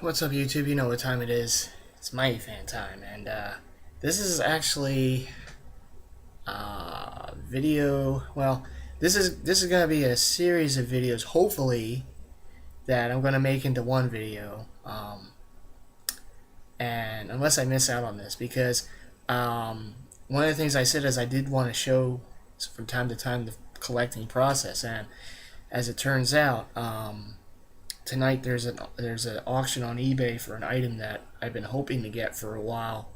What's up, YouTube? You know what time it is. It's MightyFan time, and this is actually video. Well, this is gonna be a series of videos, hopefully, that I'm gonna make into one video. And unless I miss out on this, because one of the things I said is I did want to show from time to time the collecting process, and as it turns out, tonight there's an auction on eBay for an item that I've been hoping to get for a while,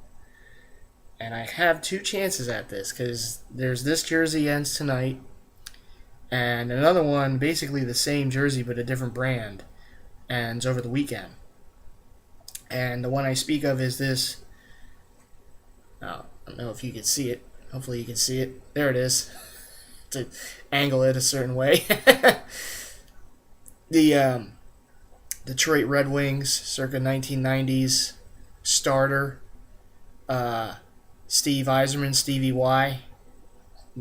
and I have two chances at this because there's this jersey ends tonight, and another one basically the same jersey but a different brand ends over the weekend. And the one I speak of is this. I don't know if you can see it. Hopefully you can see it. There it is. To angle it a certain way. The Detroit Red Wings, circa 1990s starter, Steve Yzerman, Stevie Y.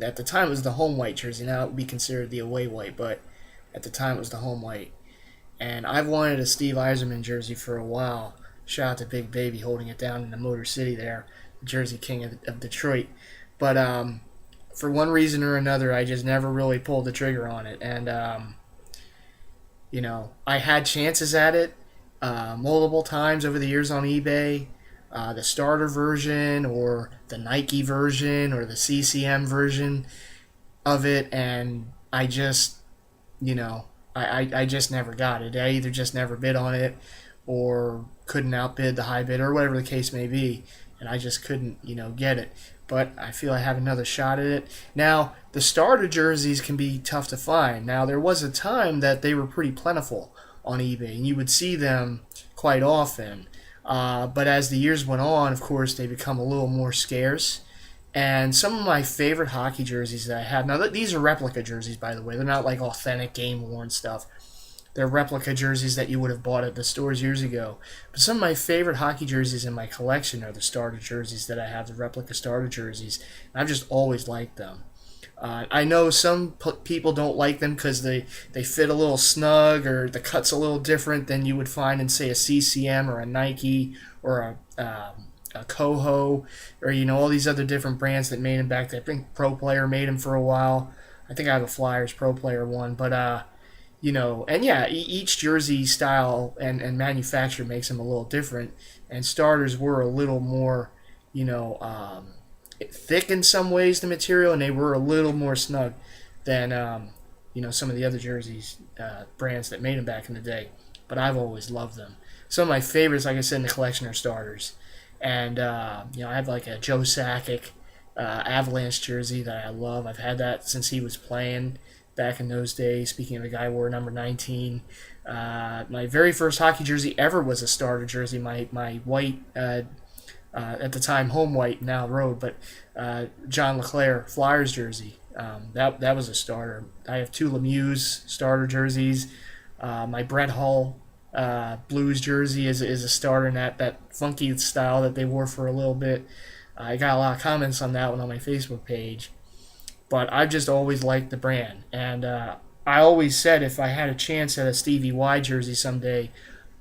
At the time it was the home white jersey. Now it would be considered the away white, but at the time it was the home white. And I've wanted a Steve Yzerman jersey for a while. Shout out to Big Baby holding it down in the Motor City there, Jersey King of Detroit. But for one reason or another, I just never really pulled the trigger on it. And I had chances at it multiple times over the years on eBay. The starter version or the Nike version or the CCM version of it, and I just, I just never got it. I either just never bid on it or couldn't outbid the high bidder or whatever the case may be, and I just couldn't, get it. But I feel I have another shot at it. Now, the starter jerseys can be tough to find. Now, there was a time that they were pretty plentiful on eBay, and you would see them quite often. But as the years went on, of course, they become a little more scarce. And some of my favorite hockey jerseys that I have, now these are replica jerseys, by the way. They're not like authentic game-worn stuff. They're replica jerseys that you would have bought at the stores years ago. But some of my favorite hockey jerseys in my collection are the starter jerseys that I have, the replica starter jerseys. And I've just always liked them. I know some people don't like them because they fit a little snug or the cut's a little different than you would find in, say, a CCM or a Nike or a Coho or, all these other different brands that made them back then. I think Pro Player made them for a while. I think I have a Flyers Pro Player one. But, and yeah, each jersey style and manufacturer makes them a little different. And starters were a little more, thick in some ways, the material, and they were a little more snug than, some of the other jerseys, brands that made them back in the day. But I've always loved them. Some of my favorites, like I said, in the collection are starters. And, I have like a Joe Sakic Avalanche jersey that I love. I've had that since he was playing back in those days. Speaking of the guy who wore number 19. My very first hockey jersey ever was a starter jersey. My white, at the time home white, now road, but John LeClair Flyers jersey. That was a starter. I have two Lemieux starter jerseys. My Brett Hull Blues jersey is a starter in that funky style that they wore for a little bit. I got a lot of comments on that one on my Facebook page. But I've just always liked the brand. And I always said if I had a chance at a Stevie Y jersey someday,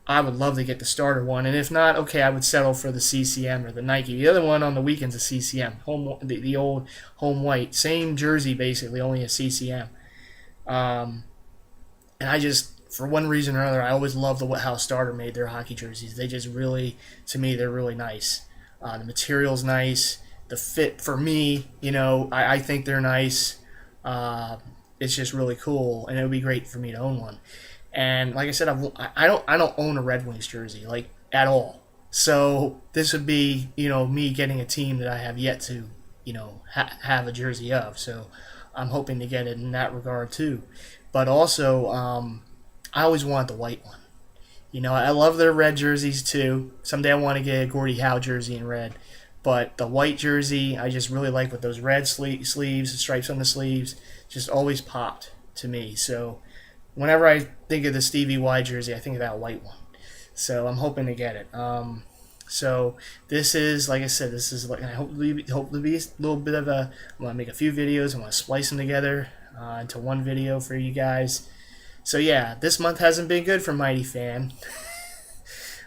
I would love to get the starter one. And if not, okay, I would settle for the CCM or the Nike. The other one on the weekend's a CCM, the old home white. Same jersey, basically, only a CCM. And I just, for one reason or another, I always loved how Starter made their hockey jerseys. They just really, to me, they're really nice. The material's nice. The fit for me, I think they're nice. It's just really cool, and it would be great for me to own one. And like I said, I don't own a Red Wings jersey like at all. So this would be me getting a team that I have yet to have a jersey of. So I'm hoping to get it in that regard too. But also I always wanted the white one. I love their red jerseys too. Someday I want to get a Gordie Howe jersey in red. But the white jersey, I just really like with those red sleeves, the stripes on the sleeves, just always popped to me. So whenever I think of the Stevie Y jersey, I think of that white one. So I'm hoping to get it. So this is, like I said, I hope to be a little bit of a, I want to make a few videos. I want to splice them together into one video for you guys. So yeah, this month hasn't been good for MightyFan.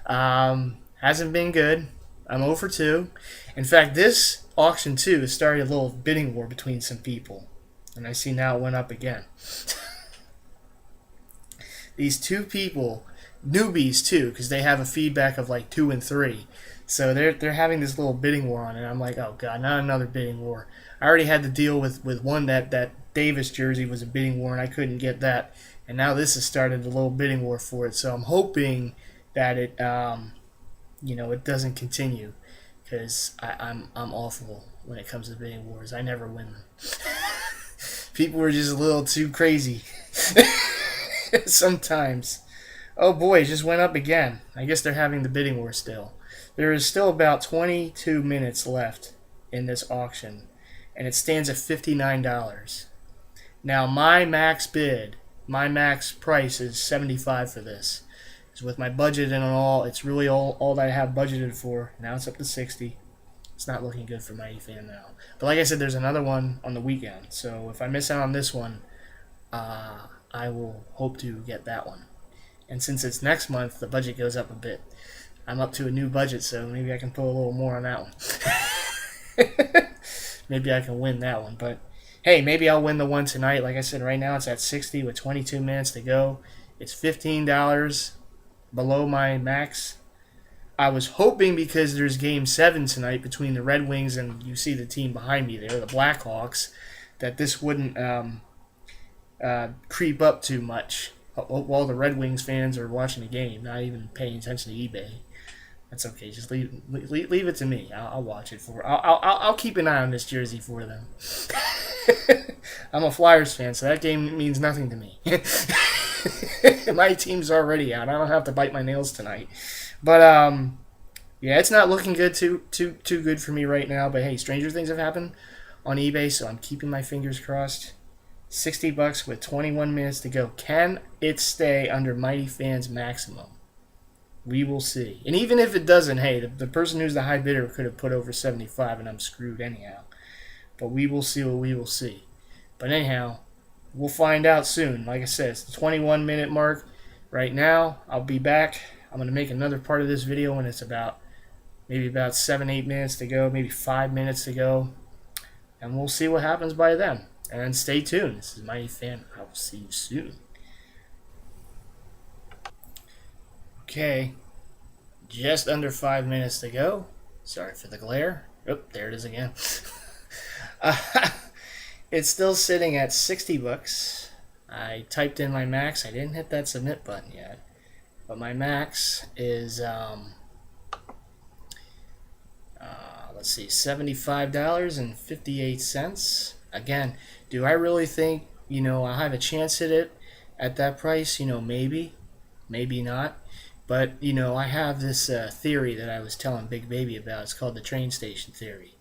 Hasn't been good. I'm 0 for 2. In fact, this auction too has started a little bidding war between some people, and I see now it went up again. These two people, newbies too, because they have a feedback of like 2 and 3. So they're having this little bidding war on it. I'm like, oh god, not another bidding war. I already had to deal with one that Davis jersey was a bidding war, and I couldn't get that. And now this has started a little bidding war for it. So I'm hoping that it it doesn't continue, because I'm awful when it comes to bidding wars. I never win them. People are just a little too crazy sometimes. Oh boy, it just went up again. I guess they're having the bidding war still. There is still about 22 minutes left in this auction, and it stands at $59. Now my max price is $75 for this. So with my budget and all, it's really all that I have budgeted for. Now it's up to $60. It's not looking good for MightyFan now. But like I said, there's another one on the weekend. So if I miss out on this one, I will hope to get that one. And since it's next month, the budget goes up a bit. I'm up to a new budget, so maybe I can put a little more on that one. Maybe I can win that one. But hey, maybe I'll win the one tonight. Like I said, right now it's at 60 with 22 minutes to go. It's $15 below my max. I was hoping, because there's Game 7 tonight between the Red Wings and, you see the team behind me there, the Blackhawks, that this wouldn't creep up too much while the Red Wings fans are watching the game, not even paying attention to eBay. That's okay. Just leave it to me. I'll watch it for. I'll keep an eye on this jersey for them. I'm a Flyers fan, so that game means nothing to me. My team's already out. I don't have to bite my nails tonight. But yeah, it's not looking good too good for me right now. But hey, stranger things have happened on eBay, so I'm keeping my fingers crossed. $60 with 21 minutes to go. Can it stay under MightyFan's maximum? We will see. And even if it doesn't, hey, the person who's the high bidder could have put over 75, and I'm screwed anyhow. But we will see what we will see. But anyhow, we'll find out soon. Like I said, it's the 21-minute mark right now. I'll be back. I'm going to make another part of this video when it's maybe about 7-8 minutes to go, maybe 5 minutes to go. And we'll see what happens by then. And stay tuned. This is MightyFan. I will see you soon. Okay. Just under 5 minutes to go. Sorry for the glare. Oh, there it is again. It's still sitting at $60. I typed in my max. I didn't hit that submit button yet. But my max is, let's see, $75.58. Again, do I really think, I'll have a chance at it at that price? Maybe. Maybe not. But, I have this theory that I was telling Big Baby about. It's called the train station theory.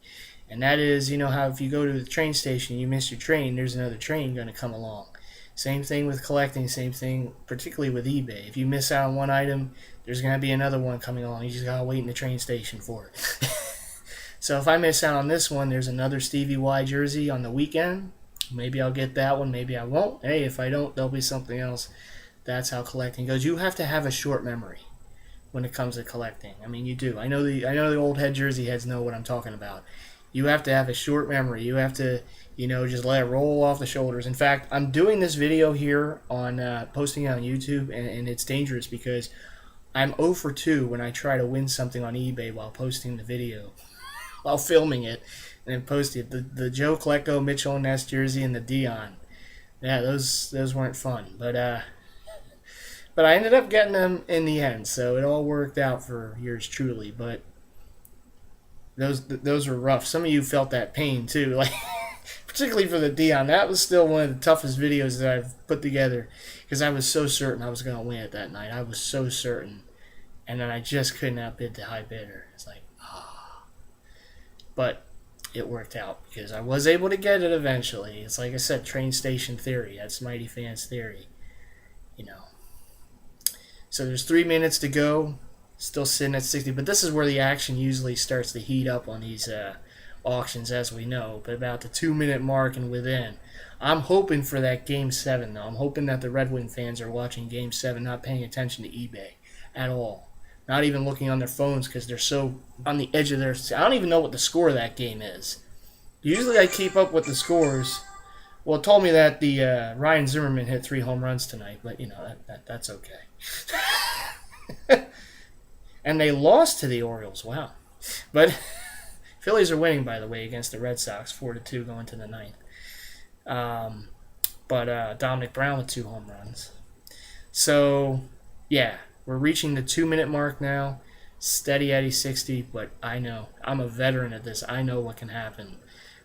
And that is, how if you go to the train station, you miss your train, there's another train going to come along. Same thing with collecting, same thing particularly with eBay. If you miss out on one item, there's going to be another one coming along. You just got to wait in the train station for it. So if I miss out on this one, there's another Stevie Y jersey on the weekend. Maybe I'll get that one, maybe I won't. Hey, if I don't, there'll be something else. That's how collecting goes. You have to have a short memory when it comes to collecting. I mean, you do. I know the old head jersey heads know what I'm talking about. You have to have a short memory. You have to, just let it roll off the shoulders. In fact, I'm doing this video here on posting it on YouTube, and it's dangerous because I'm 0 for 2 when I try to win something on eBay while posting the video, while filming it, and then posting it. The Joe Klecko, Mitchell and Ness jersey, and the Dion. Yeah, those weren't fun, but I ended up getting them in the end, so it all worked out for yours truly. But those were rough. Some of you felt that pain too, like particularly for the Dion. That was still one of the toughest videos that I've put together because I was so certain I was going to win it that night. I was so certain, and then I just couldn't outbid the high bidder. It's like, but it worked out because I was able to get it eventually. It's like I said, train station theory. That's MightyFan's theory, So there's 3 minutes to go. Still sitting at 60, but this is where the action usually starts to heat up on these auctions, as we know. But about the 2-minute mark and within, I'm hoping for that Game 7, though. I'm hoping that the Red Wing fans are watching Game 7, not paying attention to eBay at all. not even looking on their phones because they're so on the edge of their. I don't even know what the score of that game is. Usually I keep up with the scores. Well, it told me that the Ryan Zimmerman hit 3 home runs tonight, but that's okay. And they lost to the Orioles. Wow, but Phillies are winning, by the way, against the Red Sox, 4-2 going to the ninth. But Dominic Brown with 2 home runs. So yeah, we're reaching the 2-minute mark now. Steady Eddie 60, but I know I'm a veteran at this. I know what can happen,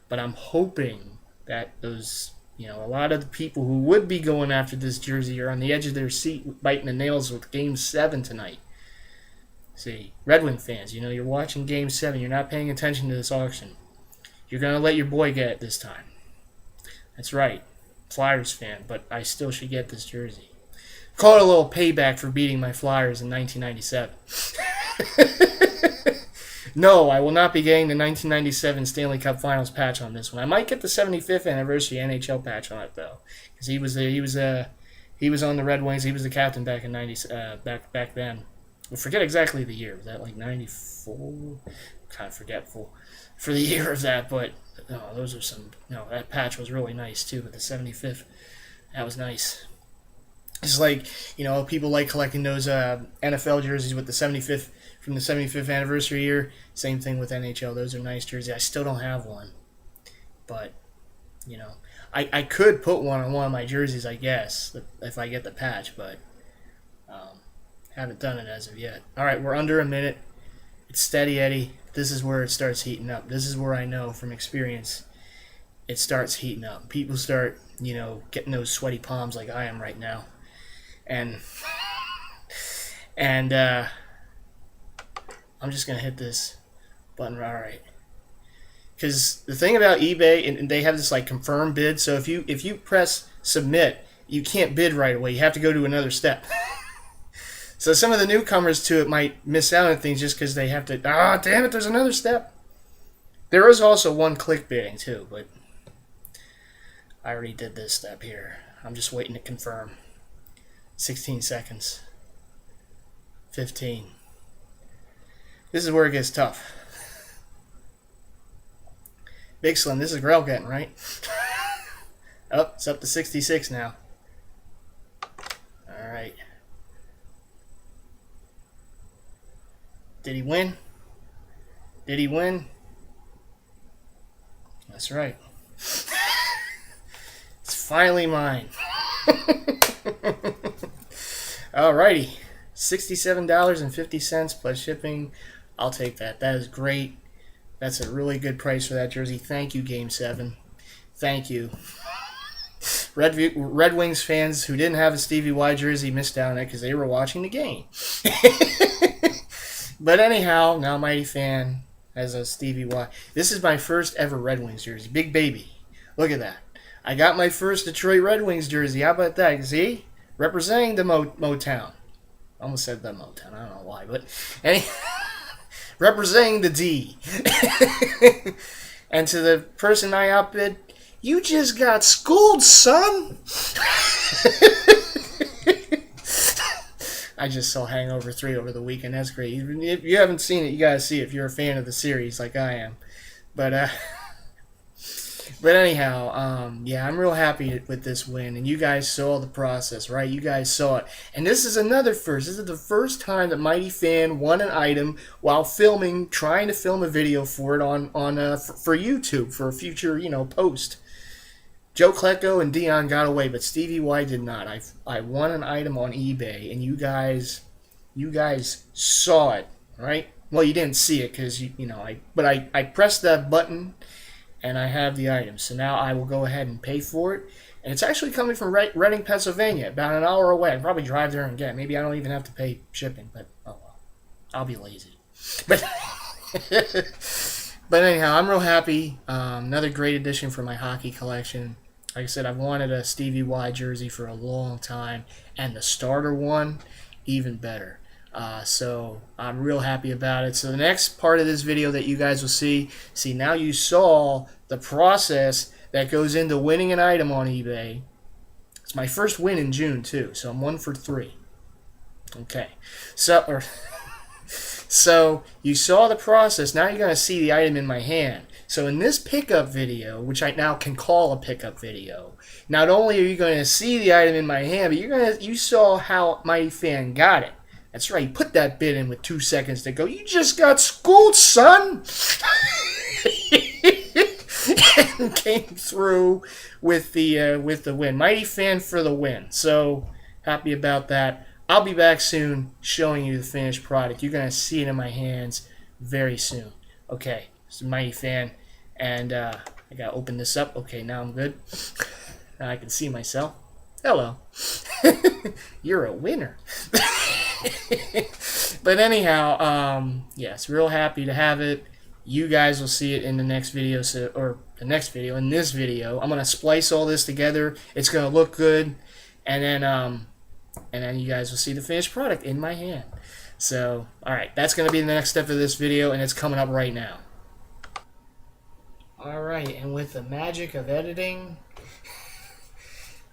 but I'm hoping that those, a lot of the people who would be going after this jersey are on the edge of their seat biting the nails with Game 7 tonight. See, Red Wing fans, you're watching Game 7. You're not paying attention to this auction. You're going to let your boy get it this time. That's right. Flyers fan, but I still should get this jersey. Call it a little payback for beating my Flyers in 1997. No, I will not be getting the 1997 Stanley Cup Finals patch on this one. I might get the 75th anniversary NHL patch on it though, because he was on the Red Wings. He was the captain back in back then. I forget exactly the year. Was that like 94? Kind of forgetful for the year of that, but those are some. No, that patch was really nice too. But the 75th, that was nice. It's like people like collecting those NFL jerseys with the 75th. From the 75th anniversary year. Same thing with NHL. Those are nice jerseys. I still don't have one. But, I could put one on one of my jerseys, I guess, if I get the patch, but haven't done it as of yet. All right, we're under a minute. It's steady Eddie. This is where it starts heating up. This is where I know from experience it starts heating up. People start, getting those sweaty palms like I am right now. And I'm just going to hit this button. All right. Because the thing about eBay, and they have this like confirm bid, so if you press submit, you can't bid right away. You have to go to another step. So some of the newcomers to it might miss out on things just because they have to, damn it, there's another step. There is also one-click bidding too, but I already did this step here. I'm just waiting to confirm. 16 seconds. 15. This is where it gets tough. Big Slim, this is Grail getting, right? Oh, it's up to 66 now. All right. Did he win? Did he win? That's right. It's finally mine. Alrighty. $67.50 plus shipping. I'll take that. That is great. That's a really good price for that jersey. Thank you, Game 7. Thank you. Red Wings fans who didn't have a Stevie Y jersey missed out on it because they were watching the game. But anyhow, now MightyFan has a Stevie Y. This is my first ever Red Wings jersey. Big baby. Look at that. I got my first Detroit Red Wings jersey. How about that? See? Representing the Motown. I almost said the Motown. I don't know why, but representing the D. And to the person I outbid, you just got schooled, son. I just saw Hangover 3 over the weekend. That's great. If you haven't seen it, you gotta see it if you're a fan of the series like I am. But anyhow, yeah, I'm real happy with this win, and you guys saw the process, right? You guys saw it, and this is another first. This is the first time that MightyFan won an item while trying to film a video for it for YouTube for a future, post. Joe Klecko and Dion got away, but Stevie Y did not. I won an item on eBay, and you guys saw it, right? Well, you didn't see it because I pressed that button. And I have the item. So now I will go ahead and pay for it. And it's actually coming from Reading, Pennsylvania, about an hour away. I'll probably drive there and get it. Maybe I don't even have to pay shipping, but oh well. I'll be lazy. But anyhow, I'm real happy. Another great addition for my hockey collection. Like I said, I've wanted a Stevie Y jersey for a long time. And the starter one, even better. So I'm real happy about it. So the next part of this video that you guys will see now you saw the process that goes into winning an item on eBay. It's my first win in June too, so I'm 1 for 3. Okay, so So you saw the process. Now you're going to see the item in my hand. So in this pickup video, which I now can call a pickup video, not only are you going to see the item in my hand, but you saw how MightyFan got it. That's right. He put that bid in with 2 seconds to go. You just got schooled, son. And came through with the win. MightyFan for the win. So happy about that. I'll be back soon showing you the finished product. You're going to see it in my hands very soon. Okay, it's MightyFan. And I got to open this up. Okay, now I'm good. Now I can see myself. Hello. You're a winner. But anyhow, yes, real happy to have it. You guys will see it in the next video, in this video. I'm going to splice all this together. It's going to look good. And then you guys will see the finished product in my hand. So, alright, that's going to be the next step of this video, and it's coming up right now. Alright, and with the magic of editing,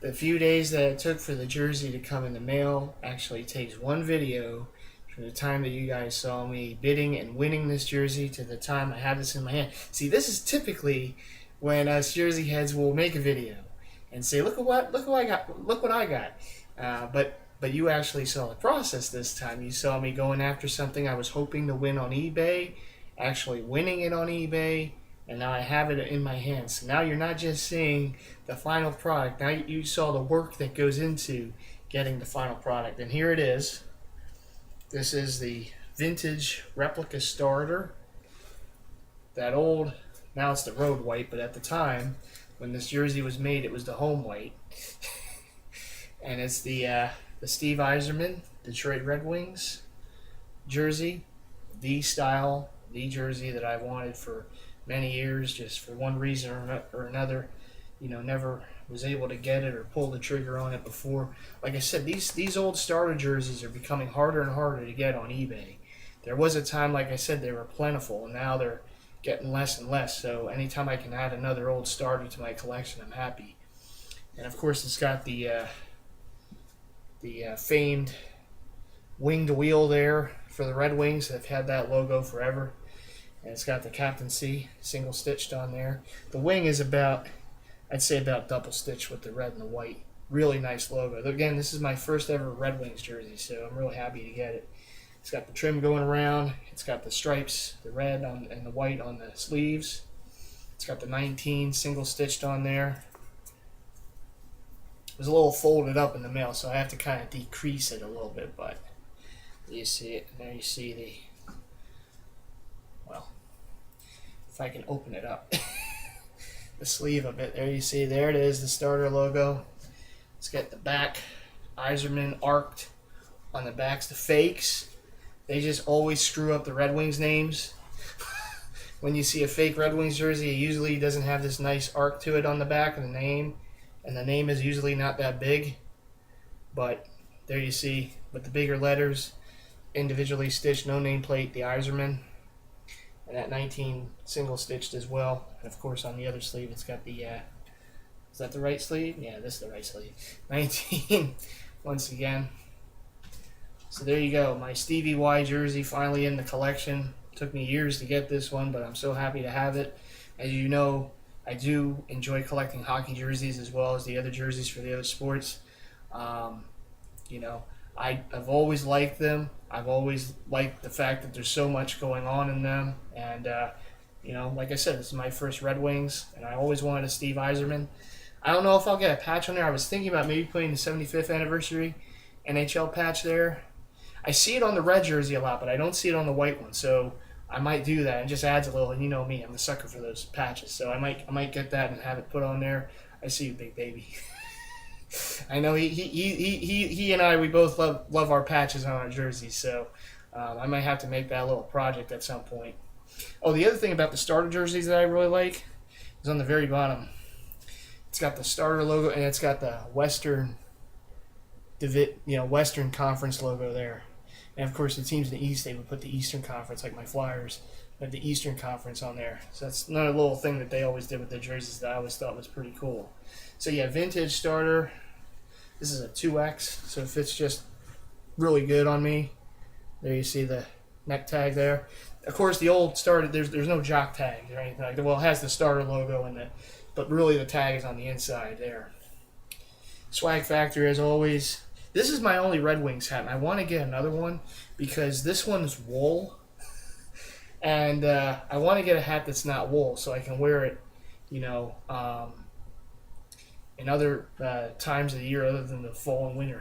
the few days that it took for the jersey to come in the mail actually takes one video from the time that you guys saw me bidding and winning this jersey to the time I have this in my hand. See, this is typically when us jersey heads will make a video and say, look what I got. But you actually saw the process this time. You saw me going after something I was hoping to win on eBay, actually winning it on eBay, and now I have it in my hands. So now you're not just seeing the final product. Now you saw the work that goes into getting the final product. And here it is. This is the vintage replica starter. That old, now it's the road white, but at the time when this jersey was made, it was the home white. And it's the Steve Yzerman, Detroit Red Wings jersey. The style, the jersey that I wanted for many years, just for one reason or another. You know, never was able to get it or pull the trigger on it before. Like I said, these old starter jerseys are becoming harder and harder to get on eBay. There was a time, like I said, they were plentiful, and now they're getting less and less. So anytime I can add another old starter to my collection, I'm happy. And of course, it's got the famed winged wheel there for the Red Wings. They've had that logo forever. And it's got the captaincy single stitched on there. The wing is about, I'd say about double stitched with the red and the white. Really nice logo. Again, this is my first ever Red Wings jersey, so I'm really happy to get it. It's got the trim going around. It's got the stripes, the red and the white on the sleeves. It's got the 19 single stitched on there. It was a little folded up in the mail, so I have to kind of decrease it a little bit, but you see it. There you see the, well, if I can open it up, the sleeve of it. There you see, there it is, the starter logo. Let's get the back, Yzerman arced on the backs. The fakes, they just always screw up the Red Wings names. When you see a fake Red Wings jersey, it usually doesn't have this nice arc to it on the back of the name. And the name is usually not that big, but there you see, with the bigger letters, individually stitched, no nameplate, the Yzerman, and that 19 single stitched as well. And of course, on the other sleeve, it's got the, is that the right sleeve? Yeah, this is the right sleeve. 19, once again. So there you go, my Stevie Y jersey finally in the collection. Took me years to get this one, but I'm so happy to have it. As you know, I do enjoy collecting hockey jerseys as well as the other jerseys for the other sports. You know, I've always liked them. I've always liked the fact that there's so much going on in them. And, you know, like I said, this is my first Red Wings, and I always wanted a Steve Yzerman. I don't know if I'll get a patch on there. I was thinking about maybe putting the 75th anniversary NHL patch there. I see it on the red jersey a lot, but I don't see it on the white one. So I might do that. It just adds a little, and you know me, I'm a sucker for those patches. So I might get that and have it put on there. I see you, big baby. I know he and I, we both love our patches on our jerseys. So I might have to make that a little project at some point. Oh, the other thing about the starter jerseys that I really like is on the very bottom. It's got the starter logo and it's got the Western Conference logo there. And of course, the teams in the East, they would put the Eastern Conference, like my Flyers, have the Eastern Conference on there. So that's another little thing that they always did with the jerseys that I always thought was pretty cool. So yeah, vintage starter. This is a 2X, so it fits just really good on me. There you see the neck tag there. Of course, the old starter, there's no jock tag or anything like that. Well, it has the starter logo in it, but really the tag is on the inside there. Swag Factory, as always. This is my only Red Wings hat, and I want to get another one because this one is wool, and I want to get a hat that's not wool so I can wear it, you know, in other times of the year other than the fall and winter.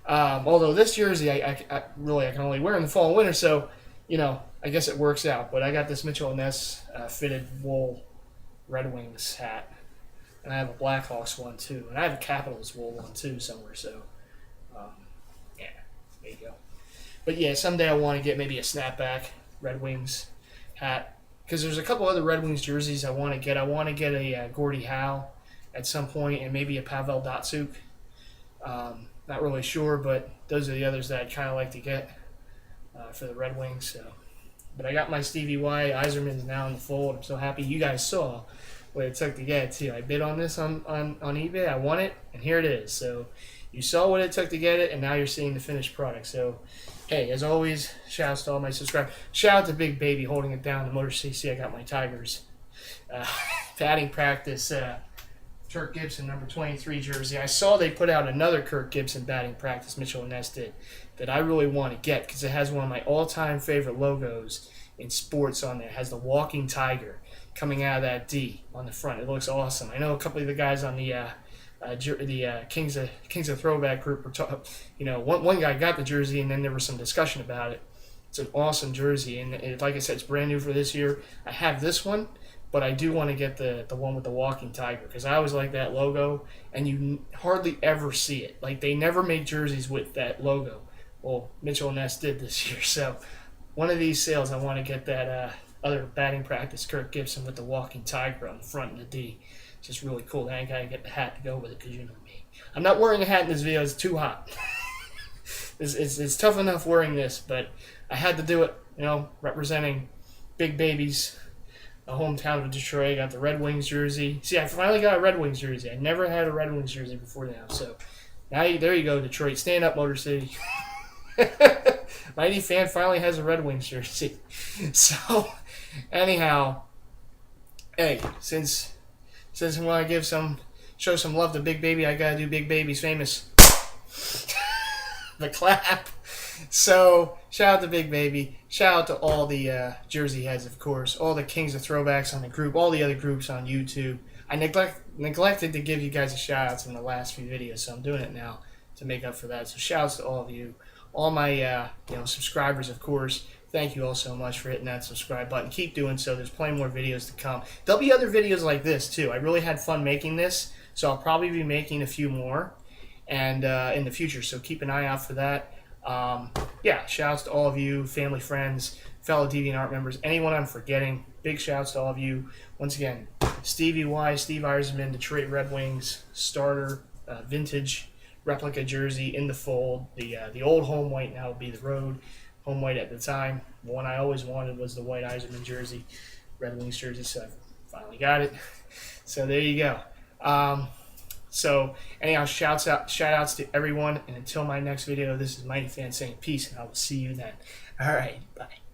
Although this jersey, I can only wear in the fall and winter, so, you know, I guess it works out. But I got this Mitchell & Ness fitted wool Red Wings hat. And I have a Blackhawks one too. And I have a Capitals wool one too somewhere. So, yeah, there you go. But yeah, someday I want to get maybe a snapback Red Wings hat. Because there's a couple other Red Wings jerseys I want to get. I want to get a Gordie Howe at some point and maybe a Pavel Datsyuk. Not really sure, but those are the others that I'd kind of like to get for the Red Wings. So, but I got my Stevie Y Yzerman's now in the fold. I'm so happy. You guys saw what it took to get it too. I bid on this on eBay. I won it, and here it is. So you saw what it took to get it, and now you're seeing the finished product. So, hey, as always, shout out to all my subscribers. Shout out to Big Baby holding it down. The Motor CC, I got my Tigers. Batting practice, Kirk Gibson, number 23 jersey. I saw they put out another Kirk Gibson batting practice, Mitchell & Ness did, that I really want to get because it has one of my all-time favorite logos in sports on there. It has the walking tiger coming out of that D on the front. It looks awesome. I know a couple of the guys on the Kings of Throwback group were talking. You know, one guy got the jersey, and then there was some discussion about it. It's an awesome jersey, and like I said, it's brand new for this year. I have this one, but I do want to get the one with the walking tiger because I always like that logo, and you hardly ever see it. Like, they never make jerseys with that logo. Well, Mitchell & Ness did this year, so one of these sales I want to get that other batting practice Kirk Gibson with the walking tiger on the front and the D. It's just really cool. Then I got to get the hat to go with it because you know me. I'm not wearing a hat in this video. It's too hot. It's tough enough wearing this, but I had to do it, you know, representing Big Baby's hometown of Detroit. I got the Red Wings jersey. See, I finally got a Red Wings jersey. I never had a Red Wings jersey before now. So now there you go, Detroit. Stand up, Motor City. MightyFan finally has a Red Wings jersey. So, anyhow, hey, since I want to show some love to Big Baby, I gotta do Big Baby's famous the clap. So, shout out to Big Baby. Shout out to all the jersey heads, of course, all the Kings of Throwbacks on the group, all the other groups on YouTube. I neglected to give you guys a shout out in the last few videos, so I'm doing it now to make up for that. So, shout outs to all of you. All my subscribers, of course. Thank you all so much for hitting that subscribe button. Keep doing so. There's plenty more videos to come. There'll be other videos like this too. I really had fun making this, so I'll probably be making a few more and in the future. So keep an eye out for that. Yeah, shouts to all of you, family, friends, fellow DeviantArt members, anyone I'm forgetting. Big shouts to all of you. Once again, Stevie Y, Steve Yzerman, Detroit Red Wings starter, vintage replica jersey in the fold. The old home white now would be the road home white at the time. The one I always wanted was the white Yzerman jersey, Red Wings jersey, so I finally got it. So there you go. So anyhow, shout outs to everyone, and until my next video, this is MightyFan saying peace, and I will see you then. All right, bye.